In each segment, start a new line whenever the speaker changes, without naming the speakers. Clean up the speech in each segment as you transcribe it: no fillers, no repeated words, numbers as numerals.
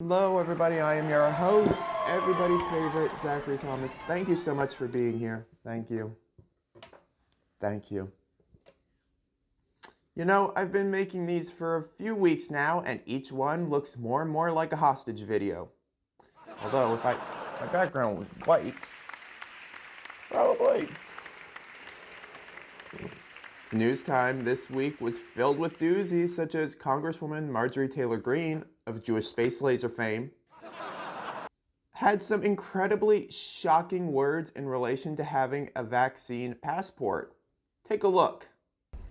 Hello, everybody. I am your host, everybody's favorite, Zachary Thomas. Thank you so much for being here. Thank you. Thank you. You know, I've been making these for a few weeks now, and each one looks more and more like a hostage video. Although, if my background was white, probably. It's news time this week was filled with doozies such as Congresswoman Marjorie Taylor Greene of Jewish space laser fame had some incredibly shocking words in relation to having a vaccine passport. Take a look.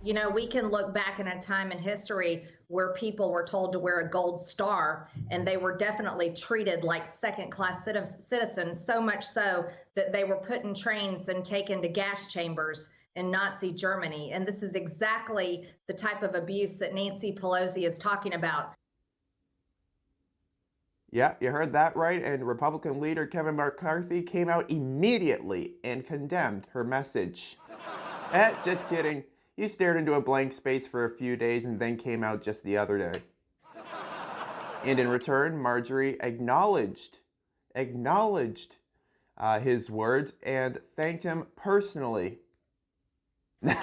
You know, we can look back in a time in history where people were told to wear a gold star, and they were definitely treated like second-class citizens, so much so that they were put in trains and taken to gas chambers in Nazi Germany. And this is exactly the type of abuse that Nancy Pelosi is talking about.
Yeah, you heard that right, and Republican leader Kevin McCarthy came out immediately and condemned her message. Just kidding. He stared into a blank space for a few days and then came out just the other day. And in return, Marjorie acknowledged his words and thanked him personally.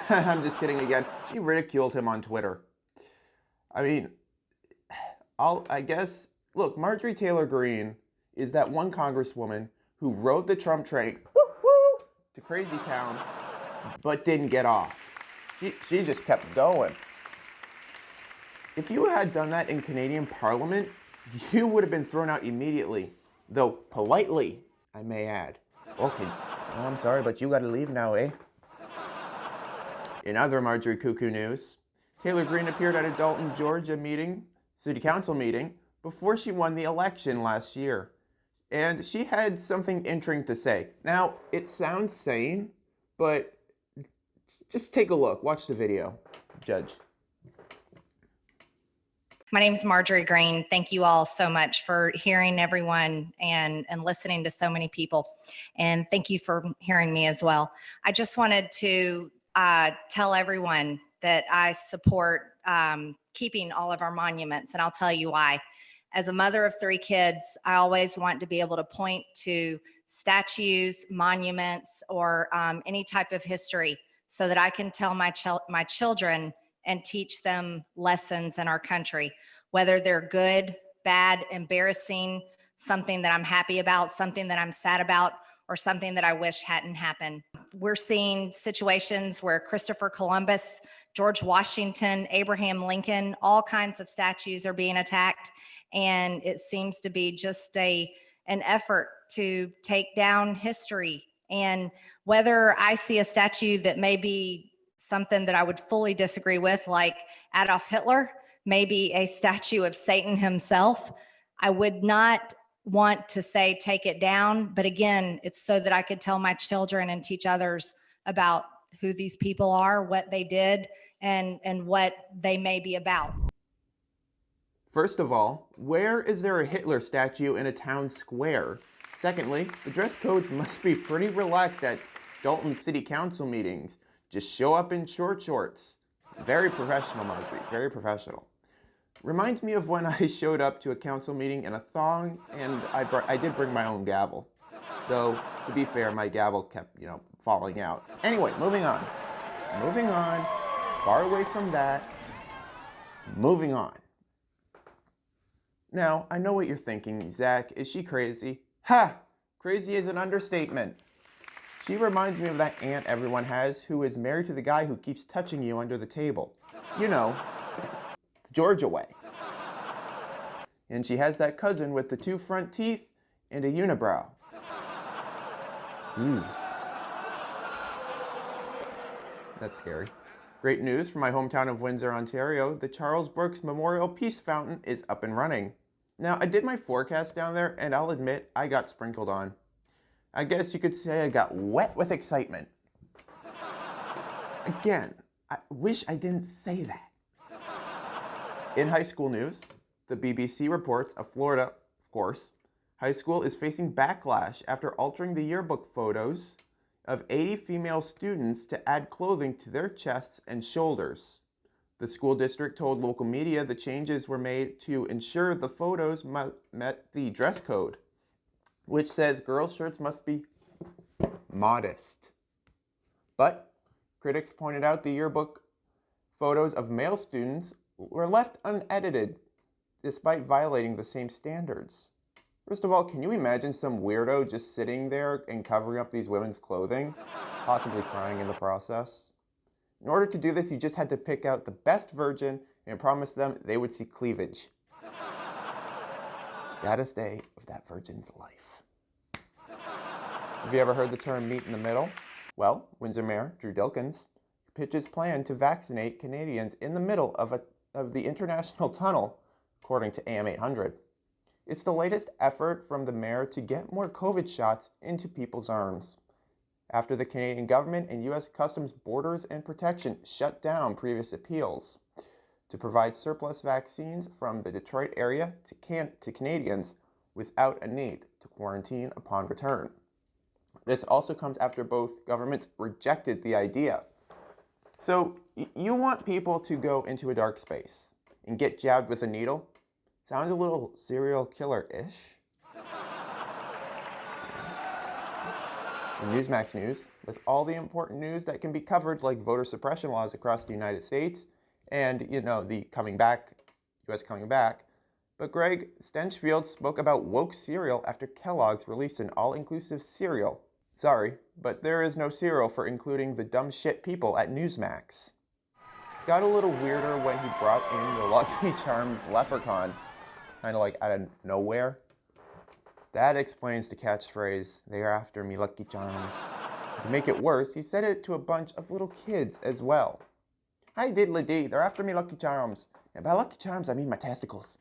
I'm just kidding again. She ridiculed him on Twitter. I mean, I guess, look, Marjorie Taylor Greene is that one congresswoman who rode the Trump train to Crazy Town, but didn't get off. She just kept going. If you had done that in Canadian Parliament, you would have been thrown out immediately, though politely, I may add. Okay, oh, I'm sorry, but you gotta leave now, eh? In other Marjorie Cuckoo news, Taylor Greene appeared at a Dalton, Georgia city council meeting, before she won the election last year. And she had something interesting to say. Now, it sounds sane, but just take a look. Watch the video. Judge.
My name is Marjorie Greene. Thank you all so much for hearing everyone and listening to so many people. And thank you for hearing me as well. I just wanted to tell everyone that I support keeping all of our monuments, and I'll tell you why. As a mother of 3 kids, I always want to be able to point to statues, monuments, or any type of history so that I can tell my children and teach them lessons in our country, whether they're good, bad, embarrassing, something that I'm happy about, something that I'm sad about, or something that I wish hadn't happened. We're seeing situations where Christopher Columbus, George Washington, Abraham Lincoln, all kinds of statues are being attacked. And it seems to be just an effort to take down history. And whether I see a statue that may be something that I would fully disagree with, like Adolf Hitler, maybe a statue of Satan himself, I would not want to say take it down. But again, it's so that I could tell my children and teach others about who these people are, what they did, and what they may be about.
First of all, where is there a Hitler statue in a town square? Secondly, the dress codes must be pretty relaxed at Dalton City Council meetings. Just show up in short shorts. Very professional, Marjorie, very professional. Reminds me of when I showed up to a council meeting in a thong, and I did bring my own gavel. Though, to be fair, my gavel kept, falling out. Anyway, moving on. Far away from that. Moving on. Now, I know what you're thinking, Zach. Is she crazy? Ha! Crazy is an understatement. She reminds me of that aunt everyone has who is married to the guy who keeps touching you under the table. You know, the Georgia way. And she has that cousin with the 2 front teeth and a unibrow. That's scary. Great news from my hometown of Windsor, Ontario. The Charles Brooks Memorial Peace Fountain is up and running. Now, I did my forecast down there, and I'll admit I got sprinkled on. I guess you could say I got wet with excitement. Again, I wish I didn't say that. In high school news, the BBC reports a Florida, of course, high school is facing backlash after altering the yearbook photos of 80 female students to add clothing to their chests and shoulders. The school district told local media the changes were made to ensure the photos met the dress code, which says girls' shirts must be modest. But critics pointed out the yearbook photos of male students were left unedited, despite violating the same standards. First of all, can you imagine some weirdo just sitting there and covering up these women's clothing, possibly crying in the process? In order to do this, you just had to pick out the best virgin and promise them they would see cleavage. Saddest day of that virgin's life. Have you ever heard the term meet in the middle? Well, Windsor Mayor Drew Dilkens pitches plan to vaccinate Canadians in the middle of the international tunnel, according to AM 800. It's the latest effort from the mayor to get more COVID shots into people's arms, after the Canadian government and U.S. Customs Borders and Protection shut down previous appeals to provide surplus vaccines from the Detroit area to Canadians without a need to quarantine upon return. This also comes after both governments rejected the idea. So you want people to go into a dark space and get jabbed with a needle? Sounds a little serial killer-ish. In Newsmax news, with all the important news that can be covered, like voter suppression laws across the United States, and, the U.S. coming back, but Greg Stenchfield spoke about woke cereal after Kellogg's released an all-inclusive cereal. Sorry, but there is no cereal for including the dumb shit people at Newsmax. Got a little weirder when he brought in the Lucky Charms leprechaun, kind of like out of nowhere. That explains the catchphrase, "They're after me Lucky Charms." To make it worse, he said it to a bunch of little kids as well. "Hi diddly dee, they're after me Lucky Charms. And by Lucky Charms, I mean my testicles."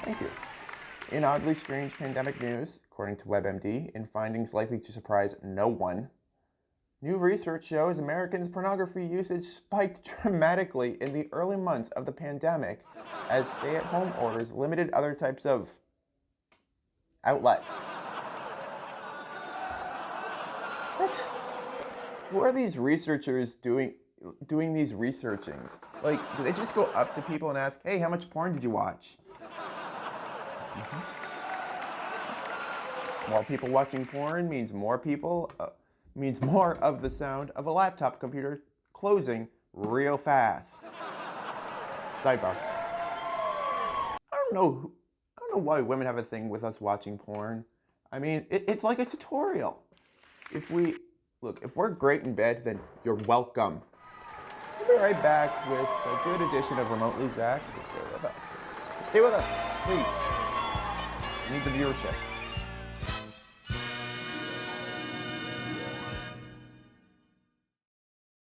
Thank you. In oddly strange pandemic news, according to WebMD, in findings likely to surprise no one, new research shows Americans' pornography usage spiked dramatically in the early months of the pandemic as stay-at-home orders limited other types of outlets. What? Who are these researchers doing these researchings? Like, do they just go up to people and ask, "Hey, how much porn did you watch?" More people watching porn means more of the sound of a laptop computer closing real fast. Sidebar. I don't know why women have a thing with us watching porn. I mean, it's like a tutorial. If we're great in bed, then you're welcome. We'll be right back with a good edition of Remotely Zach, so stay with us. Please. We need the viewership.